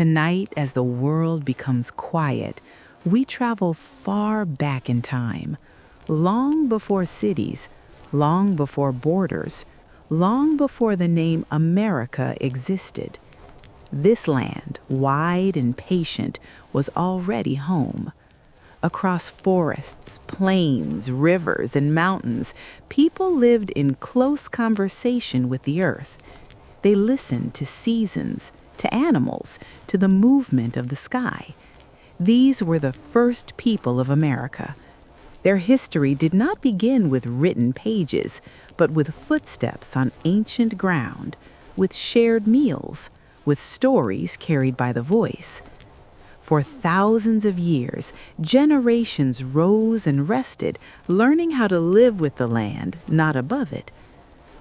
Tonight, as the world becomes quiet, we travel far back in time, long before cities, long before borders, long before the name America existed. This land, wide and patient, was already home. Across forests, plains, rivers, and mountains, people lived in close conversation with the earth. They listened to seasons, to animals, to the movement of the sky. These were the first people of America. Their history did not begin with written pages, but with footsteps on ancient ground, with shared meals, with stories carried by the voice. For thousands of years, generations rose and rested, learning how to live with the land, not above it.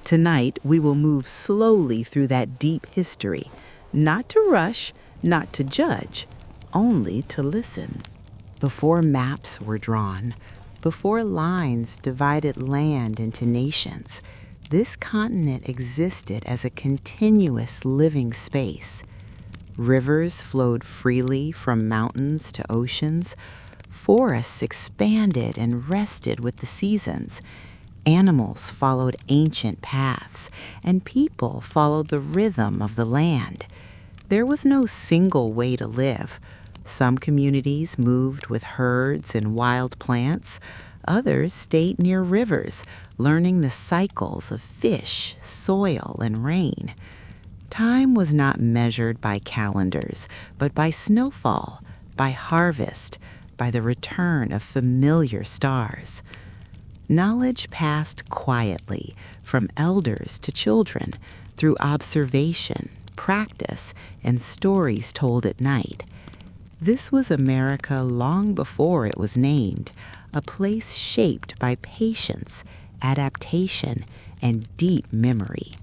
Tonight, we will move slowly through that deep history, not to rush, not to judge, only to listen. Before maps were drawn, before lines divided land into nations, this continent existed as a continuous living space. Rivers flowed freely from mountains to oceans. Forests expanded and rested with the seasons. Animals followed ancient paths, and people followed the rhythm of the land. There was no single way to live. Some communities moved with herds and wild plants. Others stayed near rivers, learning the cycles of fish, soil, and rain. Time was not measured by calendars, but by snowfall, by harvest, by the return of familiar stars. Knowledge passed quietly from elders to children through observation, practice, and stories told at night. This was America long before it was named, a place shaped by patience, adaptation, and deep memory.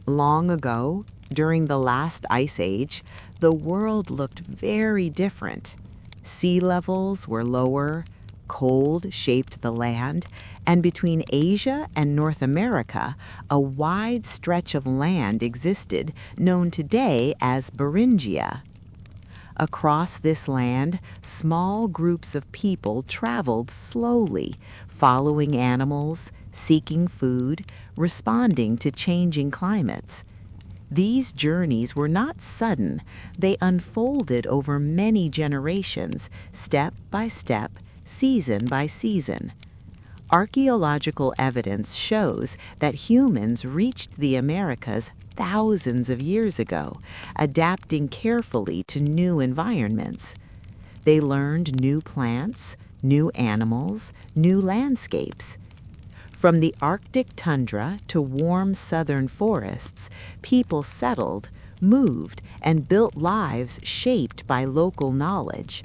Long ago, during the last ice age, the world looked very different. Sea levels were lower, cold shaped the land, and between Asia and North America, a wide stretch of land existed known today as Beringia. Across this land, small groups of people traveled slowly, following animals, seeking food, responding to changing climates. These journeys were not sudden. They unfolded over many generations, step by step, season by season. Archaeological evidence shows that humans reached the Americas thousands of years ago, adapting carefully to new environments. They learned new plants, new animals, new landscapes. From the Arctic tundra to warm southern forests, people settled, moved, and built lives shaped by local knowledge.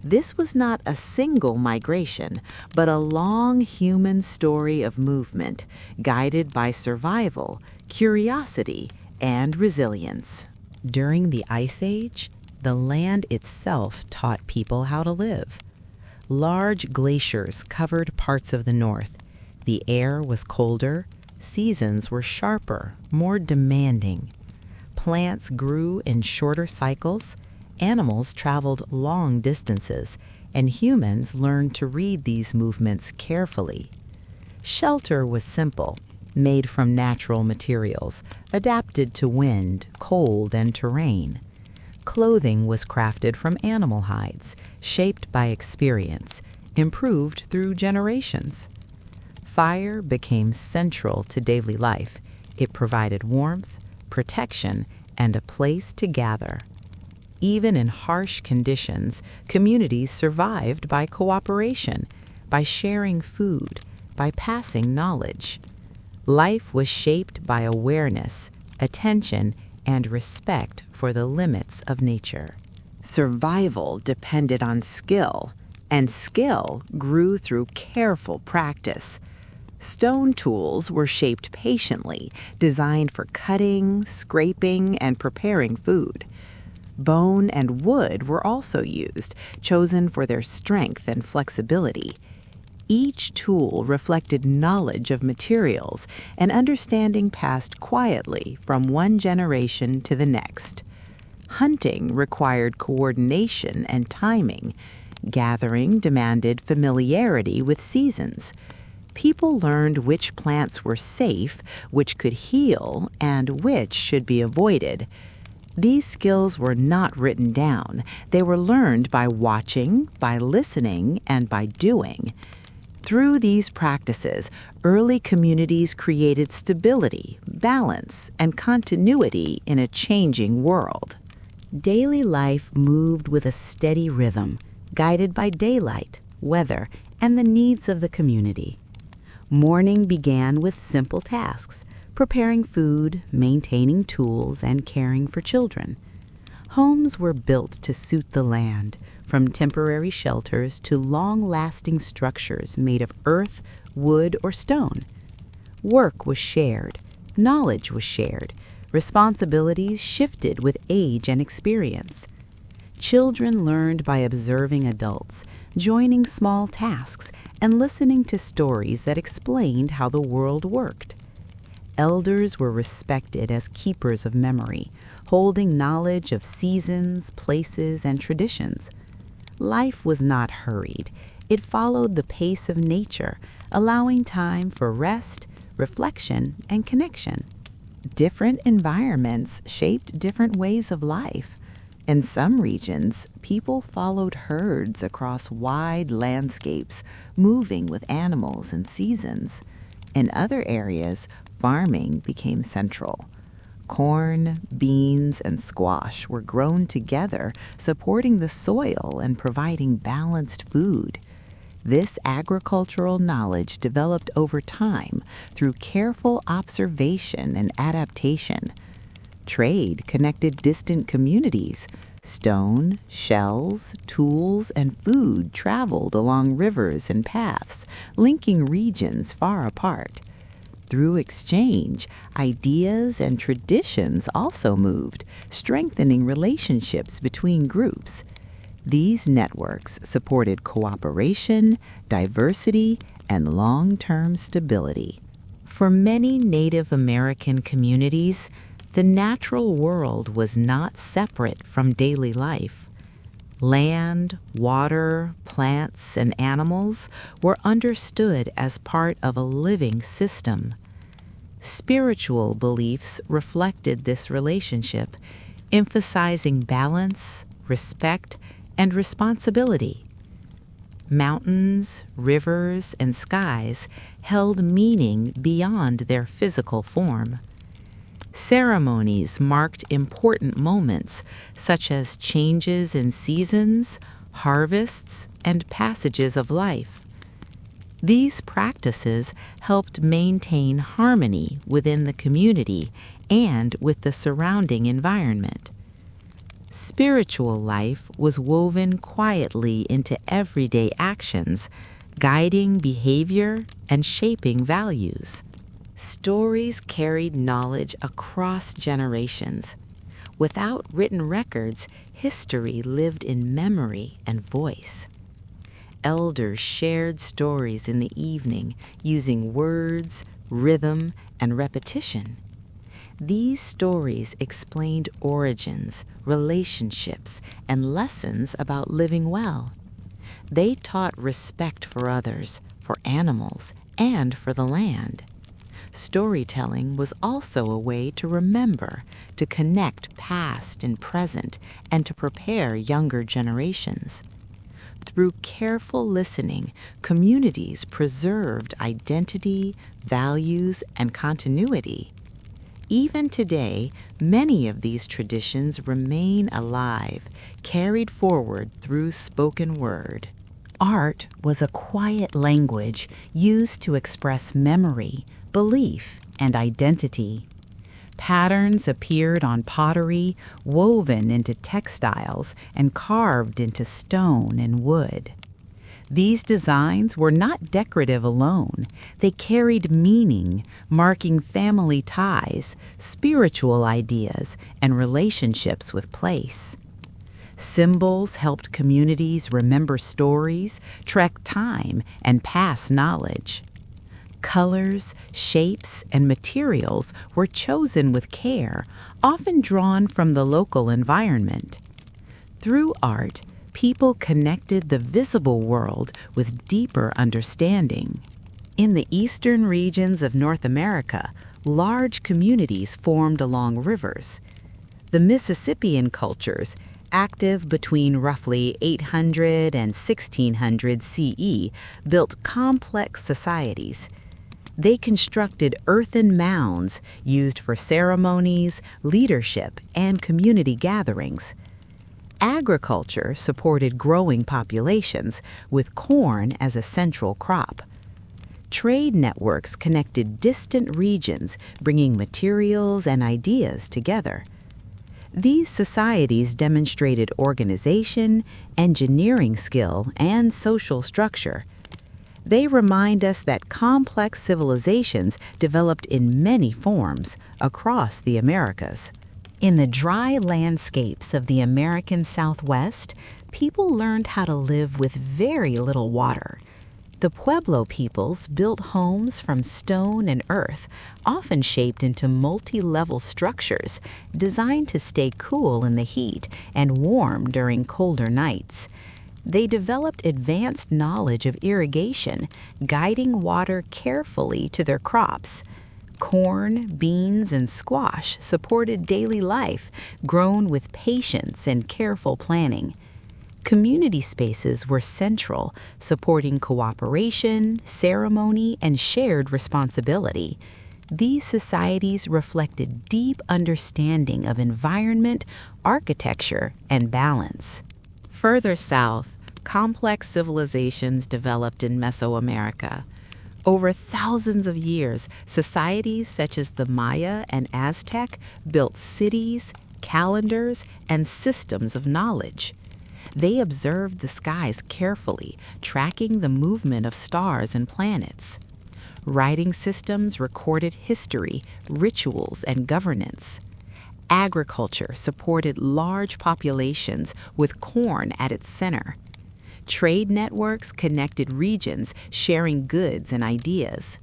This was not a single migration, but a long human story of movement, guided by survival, curiosity, and resilience. During the Ice Age, the land itself taught people how to live. Large glaciers covered parts of the north. The air was colder, seasons were sharper, more demanding. Plants grew in shorter cycles, animals traveled long distances, and humans learned to read these movements carefully. Shelter was simple, made from natural materials, adapted to wind, cold, and terrain. Clothing was crafted from animal hides, shaped by experience, improved through generations. Fire became central to daily life. It provided warmth, protection, and a place to gather. Even in harsh conditions, communities survived by cooperation, by sharing food, by passing knowledge. Life was shaped by awareness, attention, and respect for the limits of nature. Survival depended on skill, and skill grew through careful practice. Stone tools were shaped patiently, designed for cutting, scraping, and preparing food. Bone and wood were also used, chosen for their strength and flexibility. Each tool reflected knowledge of materials and understanding passed quietly from one generation to the next. Hunting required coordination and timing. Gathering demanded familiarity with seasons. People learned which plants were safe, which could heal, and which should be avoided. These skills were not written down. They were learned by watching, by listening, and by doing. Through these practices, early communities created stability, balance, and continuity in a changing world. Daily life moved with a steady rhythm, guided by daylight, weather, and the needs of the community. Morning began with simple tasks, preparing food, maintaining tools, and caring for children. Homes were built to suit the land, from temporary shelters to long-lasting structures made of earth, wood, or stone. Work was shared, knowledge was shared, responsibilities shifted with age and experience. Children learned by observing adults, joining small tasks, and listening to stories that explained how the world worked. Elders were respected as keepers of memory, holding knowledge of seasons, places, and traditions. Life was not hurried. It followed the pace of nature, allowing time for rest, reflection, and connection. Different environments shaped different ways of life. In some regions, people followed herds across wide landscapes, moving with animals and seasons. In other areas, farming became central. Corn, beans, and squash were grown together, supporting the soil and providing balanced food. This agricultural knowledge developed over time through careful observation and adaptation. Trade connected distant communities. Stone, shells, tools, and food traveled along rivers and paths, linking regions far apart. Through exchange, ideas and traditions also moved, strengthening relationships between groups. These networks supported cooperation, diversity, and long-term stability. For many Native American communities, the natural world was not separate from daily life. Land, water, plants, and animals were understood as part of a living system. Spiritual beliefs reflected this relationship, emphasizing balance, respect, and responsibility. Mountains, rivers, and skies held meaning beyond their physical form. Ceremonies marked important moments, such as changes in seasons, harvests, and passages of life. These practices helped maintain harmony within the community and with the surrounding environment. Spiritual life was woven quietly into everyday actions, guiding behavior and shaping values. Stories carried knowledge across generations. Without written records, history lived in memory and voice. Elders shared stories in the evening using words, rhythm, and repetition. These stories explained origins, relationships, and lessons about living well. They taught respect for others, for animals, and for the land. Storytelling was also a way to remember, to connect past and present, and to prepare younger generations. Through careful listening, communities preserved identity, values, and continuity. Even today, many of these traditions remain alive, carried forward through spoken word. Art was a quiet language used to express memory, belief, and identity. Patterns appeared on pottery, woven into textiles, and carved into stone and wood. These designs were not decorative alone. They carried meaning, marking family ties, spiritual ideas, and relationships with place. Symbols helped communities remember stories, track time, and pass knowledge. Colors, shapes, and materials were chosen with care, often drawn from the local environment. Through art, people connected the visible world with deeper understanding. In the eastern regions of North America, large communities formed along rivers. The Mississippian cultures, active between roughly 800 and 1600 CE, built complex societies. They constructed earthen mounds used for ceremonies, leadership, and community gatherings. Agriculture supported growing populations, with corn as a central crop. Trade networks connected distant regions, bringing materials and ideas together. These societies demonstrated organization, engineering skill, and social structure. They remind us that complex civilizations developed in many forms across the Americas. In the dry landscapes of the American Southwest, people learned how to live with very little water. The Pueblo peoples built homes from stone and earth, often shaped into multi-level structures designed to stay cool in the heat and warm during colder nights. They developed advanced knowledge of irrigation, guiding water carefully to their crops. Corn, beans, and squash supported daily life, grown with patience and careful planning. Community spaces were central, supporting cooperation, ceremony, and shared responsibility. These societies reflected deep understanding of environment, architecture, and balance. Further south, complex civilizations developed in Mesoamerica. Over thousands of years, societies such as the Maya and Aztec built cities, calendars, and systems of knowledge. They observed the skies carefully, tracking the movement of stars and planets. Writing systems recorded history, rituals, and governance. Agriculture supported large populations with corn at its center. Trade networks connected regions, sharing goods and ideas.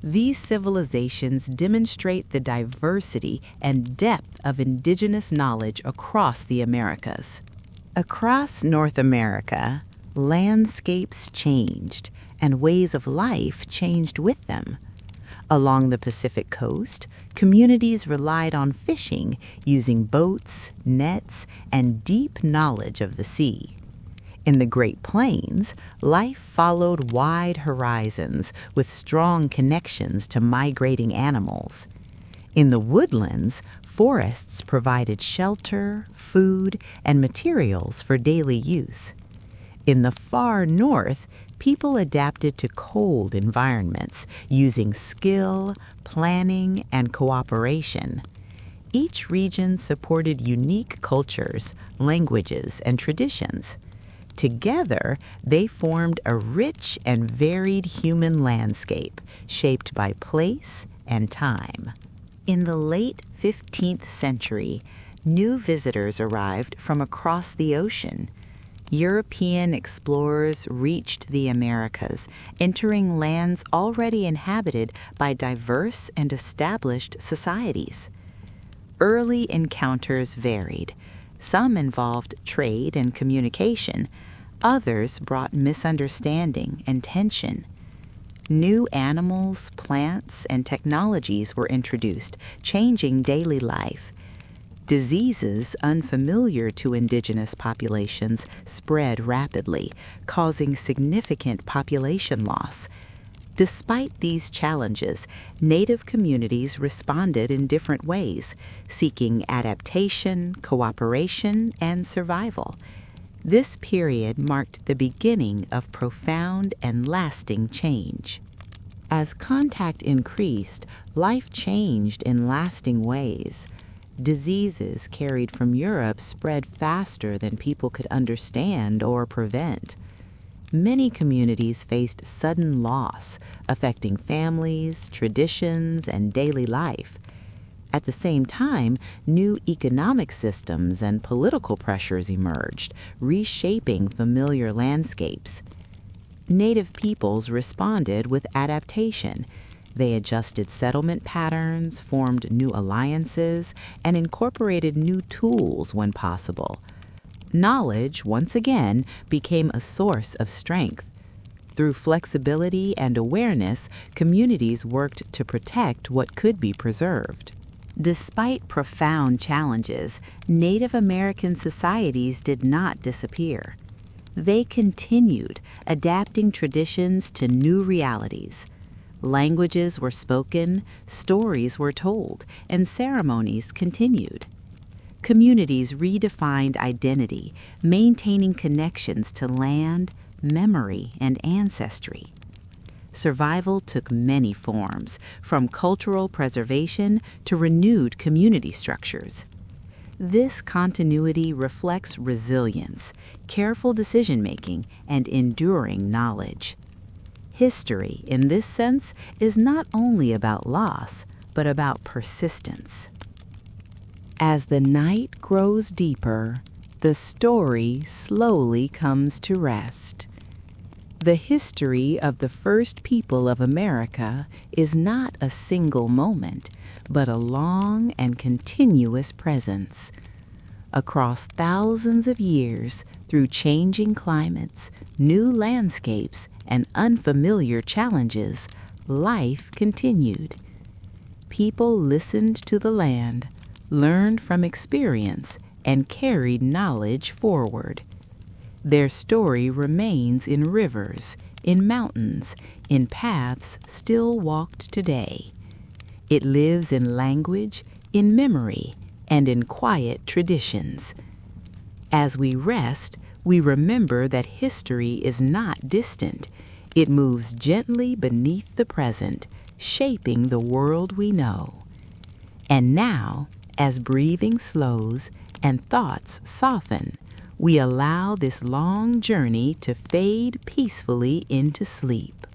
These civilizations demonstrate the diversity and depth of indigenous knowledge across the Americas. Across North America, landscapes changed, and ways of life changed with them. Along the Pacific coast, communities relied on fishing, using boats, nets, and deep knowledge of the sea. In the Great Plains, life followed wide horizons with strong connections to migrating animals. In the woodlands, forests provided shelter, food, and materials for daily use. In the far north, people adapted to cold environments, using skill, planning, and cooperation. Each region supported unique cultures, languages, and traditions. Together, they formed a rich and varied human landscape, shaped by place and time. In the late 15th century, new visitors arrived from across the ocean. European explorers reached the Americas, entering lands already inhabited by diverse and established societies. Early encounters varied. Some involved trade and communication. Others brought misunderstanding and tension. New animals, plants, and technologies were introduced, changing daily life. Diseases unfamiliar to indigenous populations spread rapidly, causing significant population loss. Despite these challenges, Native communities responded in different ways, seeking adaptation, cooperation, and survival. This period marked the beginning of profound and lasting change. As contact increased, life changed in lasting ways. Diseases carried from Europe spread faster than people could understand or prevent. Many communities faced sudden loss, affecting families, traditions, and daily life. At the same time, new economic systems and political pressures emerged, reshaping familiar landscapes. Native peoples responded with adaptation. They adjusted settlement patterns, formed new alliances, and incorporated new tools when possible. Knowledge, once again, became a source of strength. Through flexibility and awareness, communities worked to protect what could be preserved. Despite profound challenges, Native American societies did not disappear. They continued, adapting traditions to new realities. Languages were spoken, stories were told, and ceremonies continued. Communities redefined identity, maintaining connections to land, memory, and ancestry. Survival took many forms, from cultural preservation to renewed community structures. This continuity reflects resilience, careful decision-making, and enduring knowledge. History, in this sense, is not only about loss, but about persistence. As the night grows deeper, the story slowly comes to rest. The history of the first people of America is not a single moment, but a long and continuous presence. Across thousands of years, through changing climates, new landscapes, and unfamiliar challenges, life continued. People listened to the land, learned from experience, and carried knowledge forward. Their story remains in rivers, in mountains, in paths still walked today. It lives in language, in memory, and in quiet traditions. As we rest, we remember that history is not distant. It moves gently beneath the present, shaping the world we know. And now, as breathing slows and thoughts soften, we allow this long journey to fade peacefully into sleep.